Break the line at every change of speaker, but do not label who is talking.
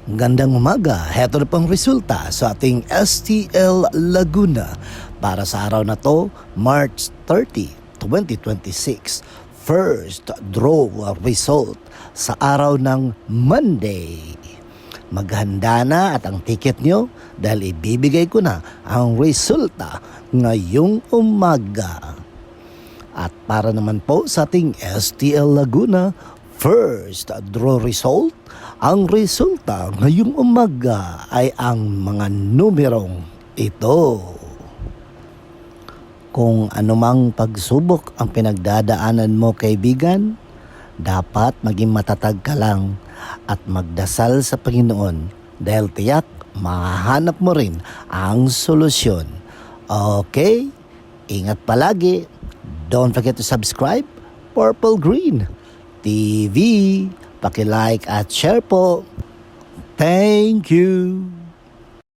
Gandang umaga, heto na pang resulta sa ating STL Laguna para sa araw na to, March 30, 2026. First draw result sa araw ng Monday. Maghanda na at ang ticket nyo dahil ibibigay ko na ang resulta ngayong umaga. At para naman po sa ating STL Laguna, first draw result, ang resulta ngayong umaga ay ang mga numerong ito. Kung anumang pagsubok ang pinagdadaanan mo, kaibigan, dapat maging matatag ka lang at magdasal sa Panginoon dahil tiyak mahahanap mo rin ang solusyon. Okay? Ingat palagi. Don't forget to subscribe, Purple Green TV. Paki-like at share po. Thank you.